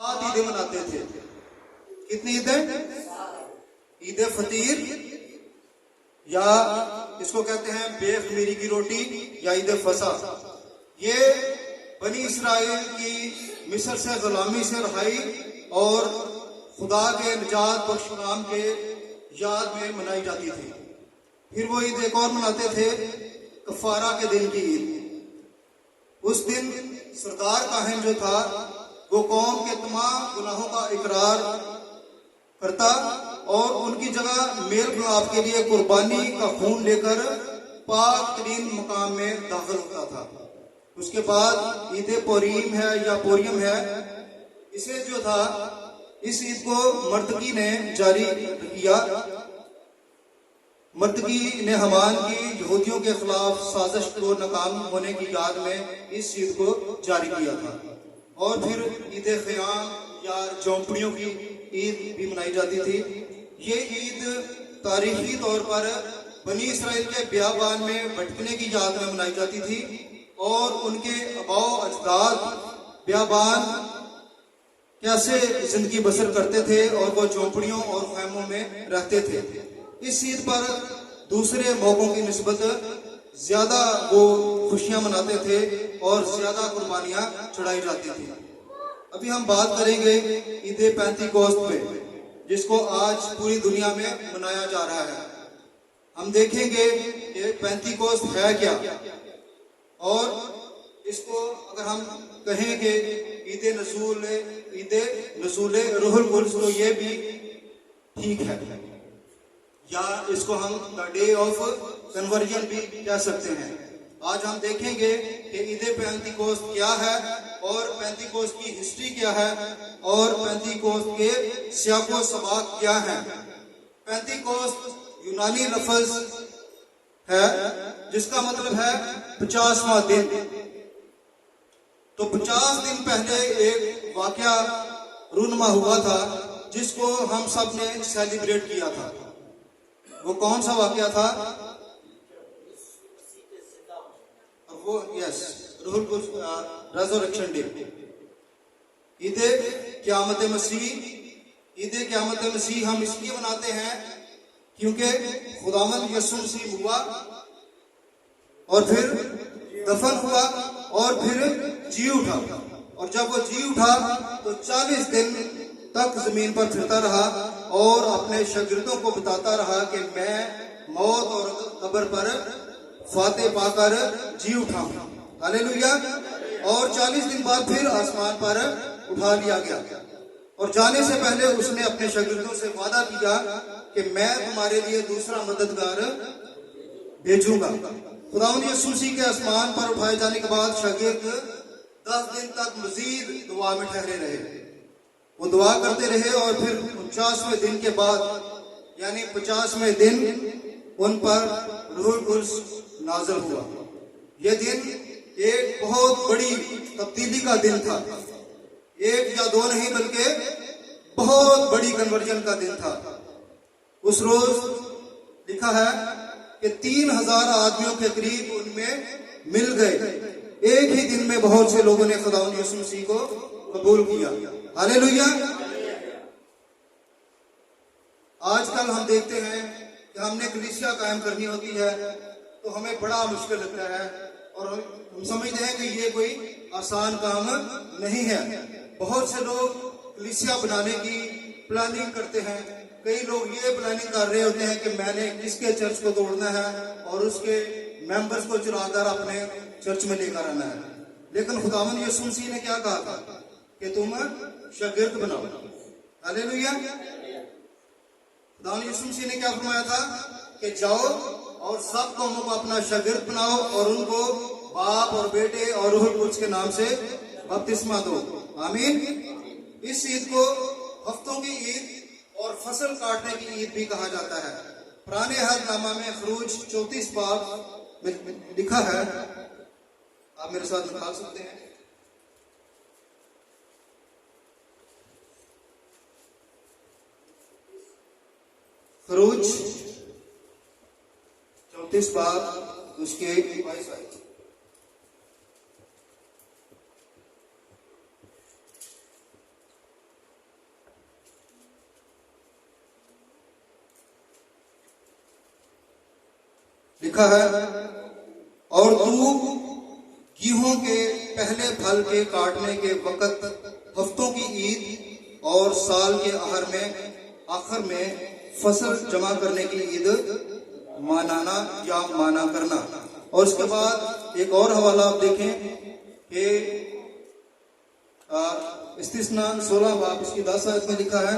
सात ईदें मनाते थे। कितनी ईदें? ईद फतीर, या इसको कहते हैं बेखमीरी की रोटी, या ईद फसा। ये बनी इसराइल की मिस्र से गुलामी से रहाई और खुदा के निजात बख्श नाम के याद में मनाई जाती थी। फिर वो ईद एक और मनाते थे, कफारा के दिन की ईद। उस दिन सरदार काहिन जो था वो कौम के तमाम गुनाहों का इकरार करता और उनकी जगह मेल मिलाप के लिए कुर्बानी का खून लेकर पाक तरीन मकाम में दाखिल होता था। उसके बाद ईद पोरीम है या पोरियम है, इसे जो था इस ईद को मर्तकी ने जारी किया। मर्तकी ने हमान की यहूदियों के खिलाफ साजिश को नाकाम होने की याद में इस ईद को जारी किया था। और फिर ईद ख़याम या झोंपड़ियों की ईद भी मनाई जाती थी। ये ईद तारीखी तौर पर बनी इसराइल के बियाबान में भटकने की याद में मनाई जाती थी और उनके आबाओ अजदाद बियाबान कैसे जिंदगी बसर करते थे और वो झोंपड़ियों और खैमों में रहते थे। इस ईद पर दूसरे मौकों की निस्बत ज्यादा वो खुशियां मनाते थे और ज्यादा कुर्बानियां चढ़ाई जाती थी। अभी हम बात करेंगे ईद पेंतीकोस्त पे, जिसको आज पूरी दुनिया में मनाया जा रहा है। हम देखेंगे कि पेंतीकोस्त है क्या, और इसको अगर हम कहें कि ईद नज़ूल रूहुल कुद्स, तो ये भी ठीक है, या इसको हम द डे ऑफ कन्वर्जन भी कह सकते हैं। आज हम देखेंगे कि ईद पेंतीकोस्त क्या है और पेंतीकोस्त की हिस्ट्री क्या है और पेंतीकोस्त के सियाको सबाक क्या है। पेंतीकोस्त यूनानी लफ्ज है जिसका मतलब है 50वां दिन। तो 50 दिन पहले एक वाकया रूनमा हुआ था जिसको हम सब ने सेलिब्रेट किया था। वो कौन सा वाकया था? वो यस, रूहुल कुद्स रेज़रेक्शन डे, ईद क़यामत मसीह। ईद क़यामत मसीह हम इसलिए मनाते हैं क्योंकि खुदावंद यीशु मसीह हुआ और फिर दफन हुआ और फिर जी उठा, और जब वो जी उठा तो 40 दिन तक जमीन पर फिरता रहा और अपने शागिर्दों को बताता रहा कि मैं मौत और कब्र पर फातेह पाकर जी उठा हूं। हालेलुया। और 40 दिन बाद फिर आसमान पर उठा लिया गया, और जाने से पहले उसने अपने शागिर्दों से वादा किया कि मैं तुम्हारे लिए दूसरा मददगार भेजूंगा। खुदावंद यीशु मसीह के आसमान पर उठाए जाने के बाद शागिर्द 10 दिन तक मजीद दुआ में ठहरे रहे। वो दुआ करते रहे और फिर 50वें दिन के बाद यानी 50वें दिन उन पर रूहुल कुद्स नाज़िल हुआ। यह दिन एक बहुत बड़ी तब्दीली का दिन था। एक या दो नहीं बल्कि बहुत बड़ी कन्वर्जन का दिन था। उस रोज लिखा है कि 3000 आदमियों के करीब उनमें मिल गए। एक ही दिन में बहुत से लोगों ने खुदावंद यीशु मसीह को कबूल किया। हालेलुया। आजकल हम देखते हैं कि हमने कलीसिया कायम करनी होती है तो हमें बड़ा मुश्किल लगता है और हम समझते हैं कि ये कोई आसान काम नहीं है। बहुत से लोग कलीसिया बनाने की प्लानिंग करते हैं। कई लोग ये प्लानिंग कर रहे होते हैं कि मैंने किसके चर्च को तोड़ना है और उसके मेंबर्स को चुराकर अपने चर्च में लेकर आना है। लेकिन खुदावंद यीशु मसीह ने क्या कहा था कि तुम शागिर्द बनाओ। हालेलुया। खुदावंद यीशु मसीह ने क्या फरमाया था कि जाओ और सब कौमों को अपना शागिर्द बनाओ और उनको बाप और बेटे और रूहुल कुद्स के नाम से बपतिस्मा दो। आमीन। इस ईद को हफ्तों की ईद और फसल काटने की ईद भी कहा जाता है। पुराने अहदनामा में खरूज 34 बाब में लिखा है, आप मेरे साथ निकाल सकते हैं। खरूज 34 बाब उसके 22 आयत। लिखा है, और तू गेहूं के पहले फल के काटने के वक्त, हफ्तों की ईद और साल के आखिर में फसल जमा करने की ईद मनाना या माना करना। और उसके बाद एक और हवाला आप देखें कि इस्तिस्ना 16 बाब इसकी 10 आयत में लिखा है,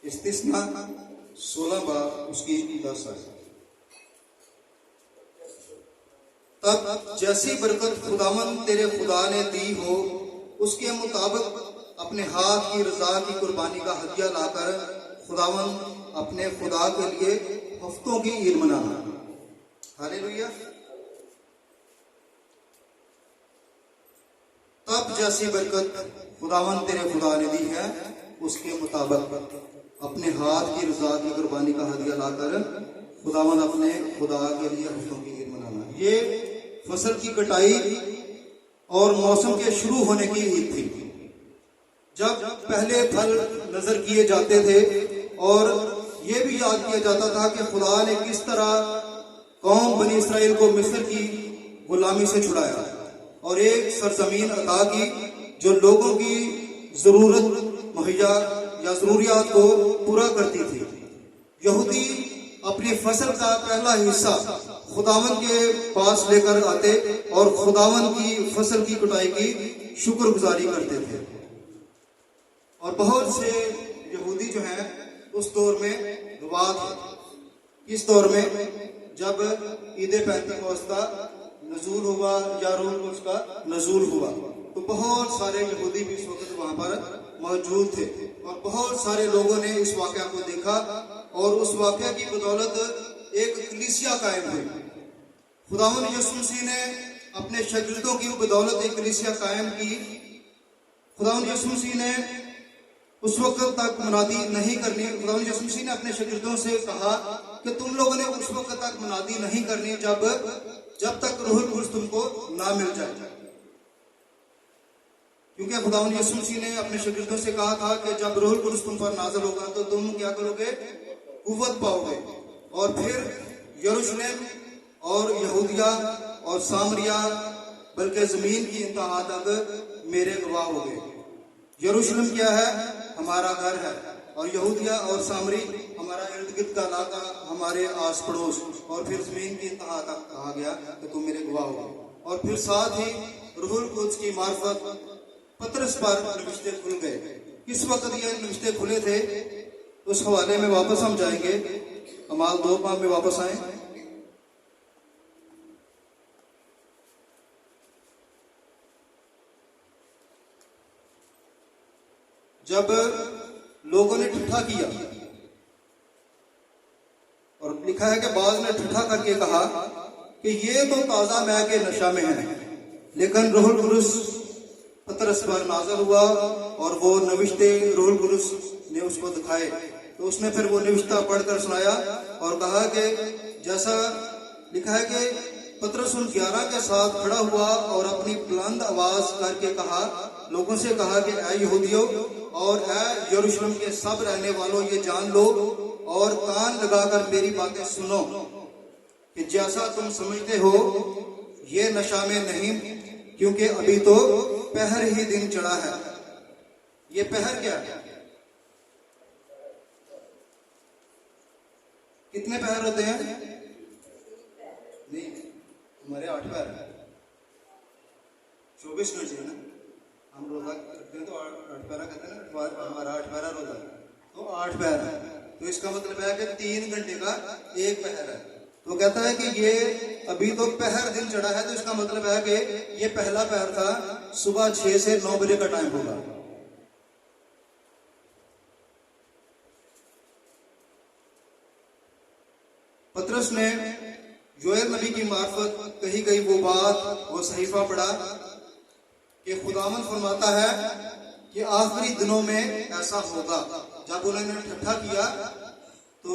इस्तिस्ना 16 बाब उसकी 10 आयत, तब जैसी बरकत खुदावंद तेरे खुदा ने दी हो उसके मुताबिक अपने हाथ की रजा की कुर्बानी का हदिया लाकर खुदावंद अपने खुदा के लिए हफ्तों की ईद मनाना। हालेलुया। तब जैसी बरकत खुदावंद तेरे खुदा ने दी है उसके मुताबिक अपने हाथ की रजा की कुर्बानी का हदिया लाकर खुदावंद अपने खुदा के लिए हफ्तों की ईद मनाना। ये फसल की कटाई और मौसम के शुरू होने की ईद थी, जब पहले फल नजर किए जाते थे और यह भी याद किया जाता था कि खुदा ने किस तरह कौम बनी इसराइल को मिस्र की गुलामी से छुड़ाया और एक सरजमीन अता की जो लोगों की जरूरत मुहैया या जरूरियात को पूरा करती थी। यहूदी अपनी फसल का पहला हिस्सा खुदावन के पास लेकर आते और खुदावन की फसल की कटाई की शुक्रगुजारी करते थे। और बहुत से यहूदी जो हैं उस दौर में रिवाज है, इस दौर में जब ईद पेंतिकोस्त का नजूल हुआ या रूह कुद्स का नजूल हुआ, तो बहुत सारे यहूदी भी इस वक्त वहां पर मौजूद थे और बहुत सारे लोगों ने इस वाकया को देखा और उस वाकया की बदौलत एक कलीसिया कायम हुई। खुदावंद यीशु मसीह ने अपने शागिर्दों की बदौलत एक कलीसिया कायम की। खुदावंद यीशु मसीह ने उस वक्त तक मुनादी नहीं करनी, खुदावंद यीशु मसीह ने अपने शागिर्दों से कहा कि तुम लोगों ने उस वक्त तक मुनादी नहीं करनी जब तक रूहुल कुद्स तुमको ना मिल जाए, क्योंकि खुदावंद यीशु मसीह ने अपने शागिर्दों से कहा था कि जब रूहुल कुद्स तुम पर नाज़िल होगा तो तुम क्या करोगे, कुव्वत पाओगे और फिर यरूशलेम और यहूदिया और सामरिया बल्कि जमीन की इंतहा तक मेरे गवाह हो गए। यरूशलेम क्या है, हमारा घर है, और यहूदिया और सामरी हमारा इर्द गिर्द का इलाका, हमारे आस पड़ोस, और फिर जमीन की इंतहा तक कहा गया कि तुम मेरे गवाह हो गए। और फिर साथ ही रूहुल कुद्स की मार्फत पतरस पर नविश्ते खुल गए। किस वक्त ये नविश्ते खुले थे उस हवाले में वापस हम जाएंगे, अमाल 2 बाब में वापस आए। जब लोगों ने ठट्ठा किया और लिखा है कि बाज ने ठट्ठा करके कहा कि ये तो ताजा मै के नशा में है, लेकिन रूहुल कुद्स पतरस पर नाज़िल हुआ और वो नविश्ते रूहुल कुद्स ने उसको दिखाए। तो उसने फिर वो नविश्ता पढ़कर सुनाया और कहा कि जैसा लिखा है कि पतरस उन 11 के साथ खड़ा हुआ और अपनी बुलंद आवाज करके कहा, लोगों से कहा कि ऐ यहूदियों और ऐ यरूशलेम के सब रहने वालों, ये जान लो और कान लगाकर मेरी बातें सुनो कि जैसा तुम समझते हो ये नशा में नहीं, क्योंकि अभी तो पहर ही दिन चढ़ा है। ये पहर क्या है? कितने पहर होते हैं? नहीं, हमारे 8 पहर है, 24 घंटे है ना। हम रोजा करते हैं तो 8 पहरा कहते हैं ना, हमारा 8 पहरा रोजा, तो 8 पहर है। तो इसका मतलब है कि 3 घंटे का एक पहर है। तो कहता है कि ये अभी तो पहर दिन चढ़ा है, तो इसका मतलब है कि ये पहला पहर था, सुबह 6 से 9 बजे का टाइम होगा। पतरस ने योएल नबी की मार्फत कही गई वो बात, वो सहीफा पढ़ा कि खुदावंद फरमाता है कि आखिरी दिनों में ऐसा होगा। जब उन्होंने ठट्ठा किया तो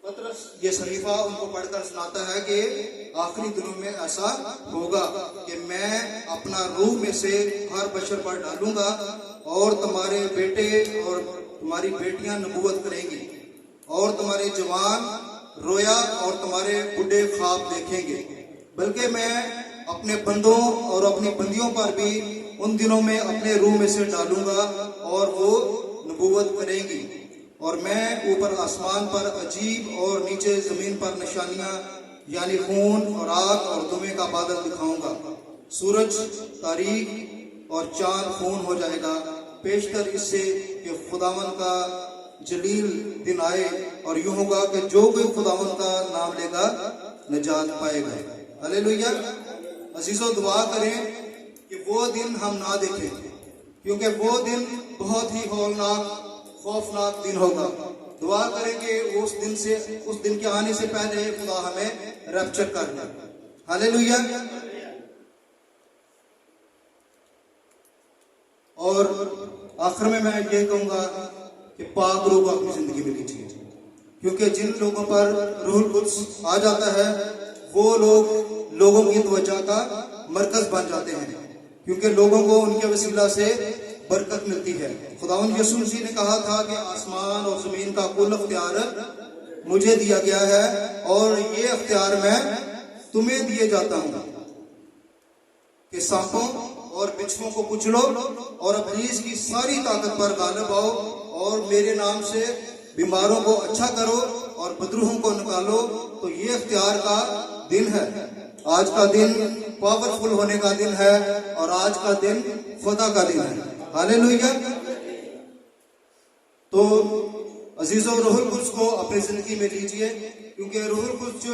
पतरस ये सहीफा उनको पढ़कर सुनाता है कि आखिरी दिनों में ऐसा होगा कि मैं अपना रूह में से हर बशर पर डालूंगा और तुम्हारे बेटे और तुम्हारी बेटियां नबूवत करेंगी, और तुम्हारे जवान रोया और तुम्हारे बूढ़े ख्वाब देखेंगे। बल्कि मैं अपने बंदों और अपनी बंदियों पर भी उन दिनों में अपने रूह में से डालूंगा और वो नबूवत करेंगी। और मैं ऊपर आसमान पर अजीब और नीचे जमीन पर निशानियां यानी खून और आग और धुएं का बादल दिखाऊंगा। सूरज तारीख और चांद खून हो जाएगा, पेशतर इससे कि खुदावन का जलील दिन आए, और यूं होगा कि जो कोई खुदावन का नाम लेगा निजात पाएगा। हालेलुया। अजीजों, दुआ करें कि वो दिन हम ना देखें, क्योंकि वो दिन बहुत ही हौलनाक खौफनाक दिन होगा। दुआ करें कि उस दिन के आने से पहले खुदा हमें रैप्चर कर ले। हालेलुया। और आखिर में मैं ये कहूंगा कि पाक रूह को अपनी जिंदगी में लीजिए, क्योंकि जिन लोगों पर रूहुल कुद्स आ जाता है वो लोगों की तवज्जो का मरकज बन जाते हैं, क्योंकि लोगों को उनके वसीला से बरकत मिलती है। खुदावंद यीशु मसीह ने कहा था कि आसमान और जमीन का कुल अख्तियार मुझे दिया गया है, और ये अख्तियार मैं तुम्हें दिए जाता हूं कि सांपों और बिच्छुओं को कुचलो और इब्लीस की सारी ताकत पर गालिब आओ, और मेरे नाम से बीमारों को अच्छा करो और बदरूहों को निकालो। तो ये अख्तियार का दिन है। आज का दिन पावरफुल होने का दिन है, और आज का दिन खुदा का दिन है। हालेलुया। तो अजीजों, रूहुल कुद्स को अपनी जिंदगी में लीजिए, क्योंकि रूहुल कुद्स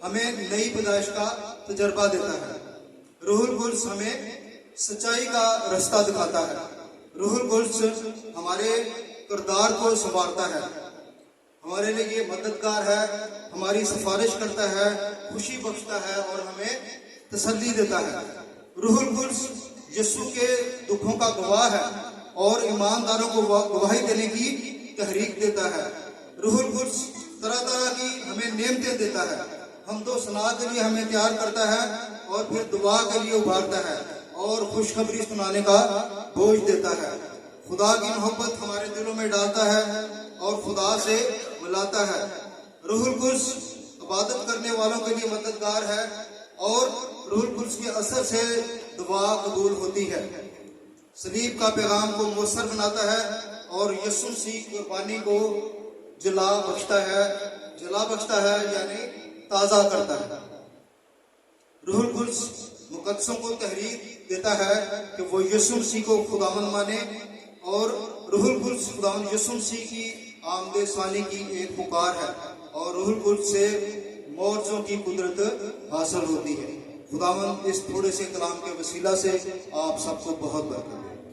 हमें नई पैदाइश का तजर्बा देता है। रूहुल कुद्स हमें सच्चाई का रास्ता दिखाता है। रूहुल कुद्स हमारे किरदार को संवारता है, हमारे लिए ये मददगार है, हमारी सिफारिश करता है, खुशी बख्शता है और हमें तसल्ली देता है। रूहुल कुद्स यीशु के दुखों का गवाह है और ईमानदारों को गवाही देने की तहरीक देता है। रूहुल कुद्स तरह तरह की हमें नेमतें देता है, हम तो सना के लिए हमें तैयार करता है और फिर दुआ के लिए उभारता है और खुशखबरी सुनाने का बोझ देता है। खुदा की मोहब्बत हमारे दिलों में डालता है और खुदा से मिलाता है। रूहुल कुद्स इबादत करने वालों के लिए मददगार है, और रूहुल कुद्स के असर से दुआ कबूल होती है। सलीब का पैगाम को मौसर बनाता है और यीशु मसीह की कुर्बानी को जला बख्शता है यानी ताज़ा करता है। रूहुल कुद्स मुकद्दसों को तहरीक देता है कि वो यीशु मसीह को खुदावंद माने, और रूहुल कुद्स खुदावंद यीशु मसीह की आमदे सानी की एक पुकार है, और रूहुल कुद्स से मौजों की कुदरत हासिल होती है। खुदावंद इस थोड़े से कलाम के वसीला से आप सबको बहुत बरकत दे।